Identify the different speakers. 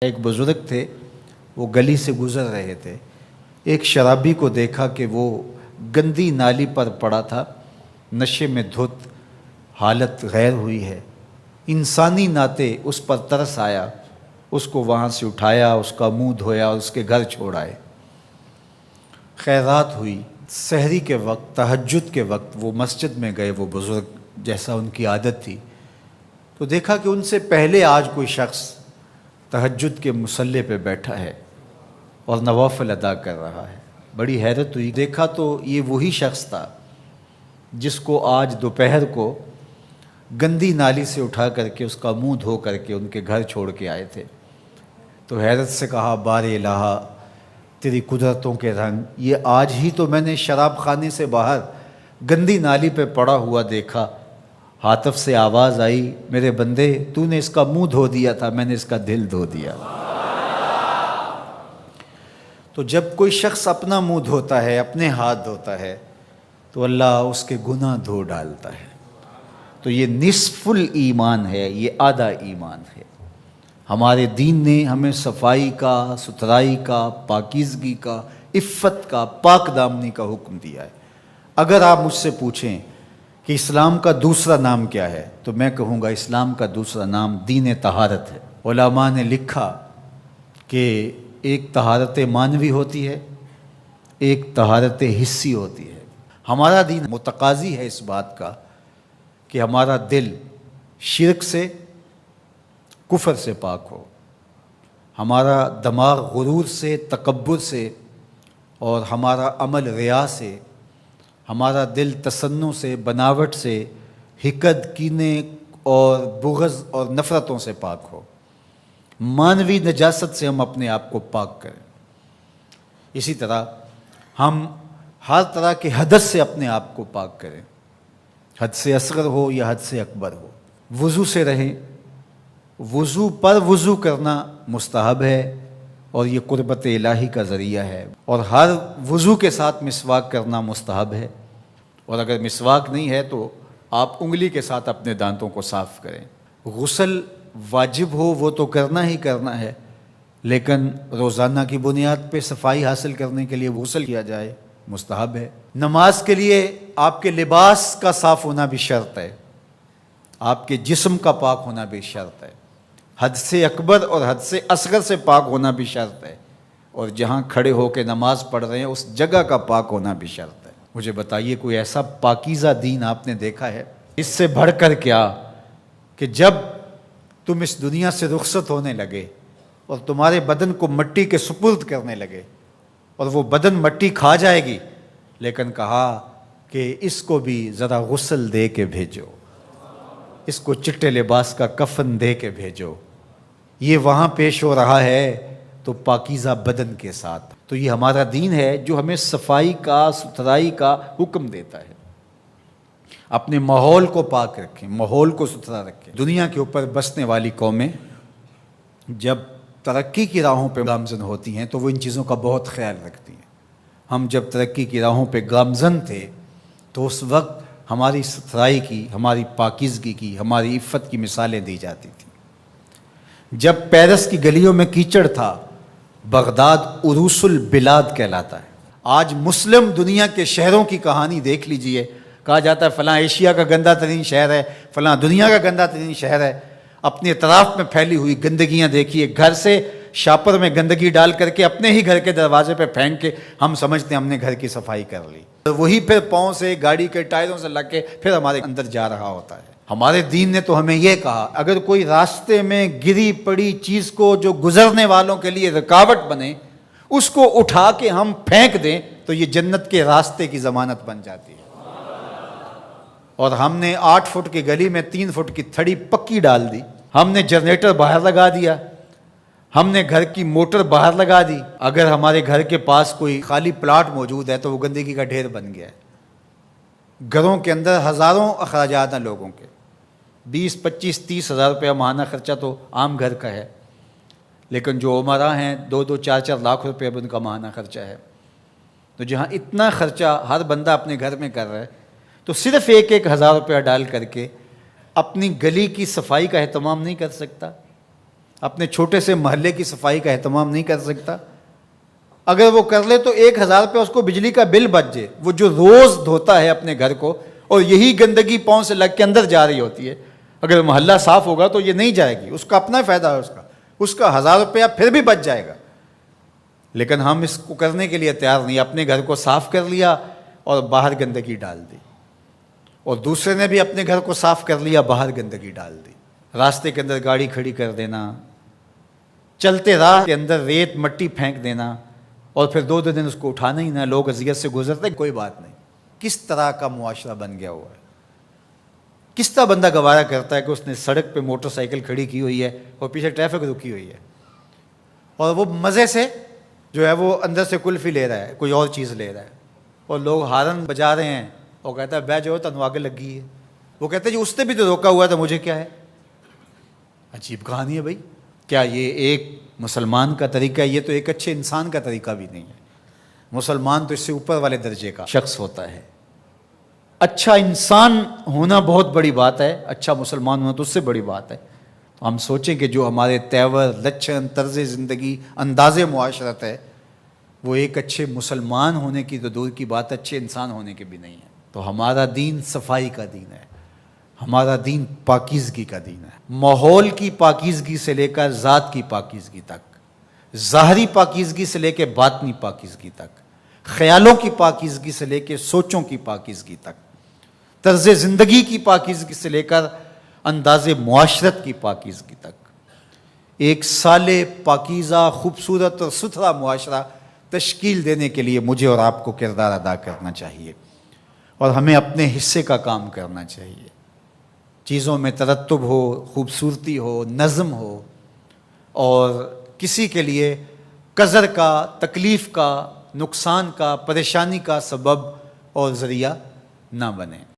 Speaker 1: ایک بزرگ تھے، وہ گلی سے گزر رہے تھے۔ ایک شرابی کو دیکھا کہ وہ گندی نالی پر پڑا تھا، نشے میں دھت، حالت غیر ہوئی ہے۔ انسانی ناطے اس پر ترس آیا، اس کو وہاں سے اٹھایا، اس کا منہ دھویا اور اس کے گھر چھوڑ آئے۔ خیرات ہوئی۔ سحری کے وقت، تہجد کے وقت وہ مسجد میں گئے، وہ بزرگ جیسا ان کی عادت تھی، تو دیکھا کہ ان سے پہلے آج کوئی شخص تہجد کے مصلی پہ بیٹھا ہے اور نوافل ادا کر رہا ہے۔ بڑی حیرت ہوئی، دیکھا تو یہ وہی شخص تھا جس کو آج دوپہر کو گندی نالی سے اٹھا کر کے اس کا منہ دھو کر کے ان کے گھر چھوڑ کے آئے تھے۔ تو حیرت سے کہا، بار الہ تیری قدرتوں کے رنگ، یہ آج ہی تو میں نے شراب خانے سے باہر گندی نالی پہ پڑا ہوا دیکھا۔ ہاتف سے آواز آئی، میرے بندے تو نے اس کا منہ دھو دیا تھا، میں نے اس کا دل دھو دیا۔ تو جب کوئی شخص اپنا منہ دھوتا ہے، اپنے ہاتھ دھوتا ہے، تو اللہ اس کے گناہ دھو ڈالتا ہے۔ تو یہ نصف الایمان ہے، یہ آدھا ایمان ہے۔ ہمارے دین نے ہمیں صفائی کا، ستھرائی کا، پاکیزگی کا، عفت کا، پاک دامنی کا حکم دیا ہے۔ اگر آپ مجھ سے پوچھیں کہ اسلام کا دوسرا نام کیا ہے، تو میں کہوں گا اسلام کا دوسرا نام دین طہارت ہے۔ علماء نے لکھا کہ ایک طہارت معنوی ہوتی ہے، ایک طہارت حسی ہوتی ہے۔ ہمارا دین متقاضی ہے اس بات کا کہ ہمارا دل شرک سے، کفر سے پاک ہو، ہمارا دماغ غرور سے، تکبر سے، اور ہمارا عمل ریا سے، ہمارا دل تصنع سے، بناوٹ سے، حقد، کینے اور بغض اور نفرتوں سے پاک ہو۔ معنوی نجاست سے ہم اپنے آپ کو پاک کریں۔ اسی طرح ہم ہر طرح کے حدث سے اپنے آپ کو پاک کریں، حد سے اصغر ہو یا حد سے اکبر ہو۔ وضو سے رہیں، وضو پر وضو کرنا مستحب ہے اور یہ قربت الہی کا ذریعہ ہے، اور ہر وضو کے ساتھ مسواک کرنا مستحب ہے، اور اگر مسواک نہیں ہے تو آپ انگلی کے ساتھ اپنے دانتوں کو صاف کریں۔ غسل واجب ہو وہ تو کرنا ہی کرنا ہے، لیکن روزانہ کی بنیاد پہ صفائی حاصل کرنے کے لیے غسل کیا جائے، مستحب ہے۔ نماز کے لیے آپ کے لباس کا صاف ہونا بھی شرط ہے، آپ کے جسم کا پاک ہونا بھی شرط ہے، حد سے اکبر اور حد سے اصغر سے پاک ہونا بھی شرط ہے، اور جہاں کھڑے ہو کے نماز پڑھ رہے ہیں اس جگہ کا پاک ہونا بھی شرط ہے۔ مجھے بتائیے کوئی ایسا پاکیزہ دین آپ نے دیکھا ہے؟ اس سے بڑھ کر کیا کہ جب تم اس دنیا سے رخصت ہونے لگے اور تمہارے بدن کو مٹی کے سپرد کرنے لگے، اور وہ بدن مٹی کھا جائے گی، لیکن کہا کہ اس کو بھی ذرا غسل دے کے بھیجو، اس کو چٹے لباس کا کفن دے کے بھیجو۔ یہ وہاں پیش ہو رہا ہے تو پاکیزہ بدن کے ساتھ۔ تو یہ ہمارا دین ہے جو ہمیں صفائی کا، ستھرائی کا حکم دیتا ہے۔ اپنے ماحول کو پاک رکھیں، ماحول کو ستھرا رکھیں۔ دنیا کے اوپر بسنے والی قومیں جب ترقی کی راہوں پہ گامزن ہوتی ہیں تو وہ ان چیزوں کا بہت خیال رکھتی ہیں۔ ہم جب ترقی کی راہوں پہ گامزن تھے تو اس وقت ہماری ستھرائی کی، ہماری پاکیزگی کی، ہماری عفت کی مثالیں دی جاتی تھیں۔ جب پیرس کی گلیوں میں کیچڑ تھا، بغداد عروس البلاد کہلاتا ہے۔ آج مسلم دنیا کے شہروں کی کہانی دیکھ لیجئے، کہا جاتا ہے فلاں ایشیا کا گندہ ترین شہر ہے، فلاں دنیا کا گندہ ترین شہر ہے۔ اپنے اطراف میں پھیلی ہوئی گندگیاں دیکھیے، گھر سے شاپر میں گندگی ڈال کر کے اپنے ہی گھر کے دروازے پہ پھینک کے ہم سمجھتے ہیں ہم نے گھر کی صفائی کر لی، وہی پھر پاؤں سے، گاڑی کے ٹائروں سے لگ کے پھر ہمارے اندر جا رہا ہوتا ہے۔ ہمارے دین نے تو ہمیں یہ کہا، اگر کوئی راستے میں گری پڑی چیز کو جو گزرنے والوں کے لیے رکاوٹ بنے، اس کو اٹھا کے ہم پھینک دیں تو یہ جنت کے راستے کی ضمانت بن جاتی ہے۔ اور ہم نے 8 فٹ کی گلی میں 3 فٹ کی تھڑی پکی ڈال دی، ہم نے جنریٹر باہر لگا دیا، ہم نے گھر کی موٹر باہر لگا دی۔ اگر ہمارے گھر کے پاس کوئی خالی پلاٹ موجود ہے تو وہ گندگی کا ڈھیر بن گیا ہے۔ گھروں کے اندر ہزاروں اخراجات ہیں لوگوں کے، 20، 25، 30 ہزار روپیہ ماہانہ خرچہ تو عام گھر کا ہے، لیکن جو عمرا ہیں 2-2، 4-4 لاکھ روپے اب ان کا ماہانہ خرچہ ہے۔ تو جہاں اتنا خرچہ ہر بندہ اپنے گھر میں کر رہا ہے، تو صرف 1-1 ہزار روپیہ ڈال کر کے اپنی گلی کی صفائی کا اہتمام نہیں کر سکتا؟ اپنے چھوٹے سے محلے کی صفائی کا اہتمام نہیں کر سکتا؟ اگر وہ کر لے تو 1000 روپے اس کو بجلی کا بل بچ جائے، وہ جو روز دھوتا ہے اپنے گھر کو اور یہی گندگی پاؤں سے لگ کے اندر جا رہی ہوتی ہے، اگر محلہ صاف ہوگا تو یہ نہیں جائے گی، اس کا اپنا فائدہ ہے، اس کا 1000 روپیہ پھر بھی بچ جائے گا۔ لیکن ہم اس کو کرنے کے لیے تیار نہیں، اپنے گھر کو صاف کر لیا اور باہر گندگی ڈال دی، اور دوسرے نے بھی اپنے گھر کو صاف کر لیا، باہر گندگی ڈال دی، راستے کے اندر گاڑی کھڑی کر دینا، چلتے راہ کے اندر ریت مٹی پھینک دینا، اور پھر 2 دن اس کو اٹھانا ہی نہ، لوگ اذیت سے گزرتے، کوئی بات نہیں۔ کس طرح کا معاشرہ بن گیا ہوا ہے؟ کس طرح بندہ گوارا کرتا ہے کہ اس نے سڑک پہ موٹر سائیکل کھڑی کی ہوئی ہے اور پیچھے ٹریفک رکی ہوئی ہے، اور وہ مزے سے جو ہے وہ اندر سے کلفی لے رہا ہے، کوئی اور چیز لے رہا ہے، اور لوگ ہارن بجا رہے ہیں، اور کہتا ہے بہ جو تنو آگے لگی ہے، وہ کہتے ہیں جی اس نے بھی تو روکا ہوا تھا، مجھے کیا ہے؟ عجیب کہانی ہے بھائی، کیا یہ ایک مسلمان کا طریقہ ہے؟ یہ تو ایک اچھے انسان کا طریقہ بھی نہیں ہے۔ مسلمان تو اس سے اوپر والے درجے کا شخص ہوتا ہے۔ اچھا انسان ہونا بہت بڑی بات ہے، اچھا مسلمان ہونا تو اس سے بڑی بات ہے۔ تو ہم سوچیں کہ جو ہمارے تیور، لچھن، طرز زندگی، انداز معاشرت ہے، وہ ایک اچھے مسلمان ہونے کی تو دور کی بات، اچھے انسان ہونے کے بھی نہیں ہے۔ تو ہمارا دین صفائی کا دین ہے، ہمارا دین پاکیزگی کا دین ہے، ماحول کی پاکیزگی سے لے کر ذات کی پاکیزگی تک، ظاہری پاکیزگی سے لے کے باطنی پاکیزگی تک، خیالوں کی پاکیزگی سے لے کے سوچوں کی پاکیزگی تک، طرز زندگی کی پاکیزگی سے لے کر انداز معاشرت کی پاکیزگی تک، ایک صالح، پاکیزہ، خوبصورت اور ستھرا معاشرہ تشکیل دینے کے لیے مجھے اور آپ کو کردار ادا کرنا چاہیے، اور ہمیں اپنے حصے کا کام کرنا چاہیے۔ چیزوں میں ترتب ہو، خوبصورتی ہو، نظم ہو، اور کسی کے لیے قذر کا، تکلیف کا، نقصان کا، پریشانی کا سبب اور ذریعہ نہ بنے۔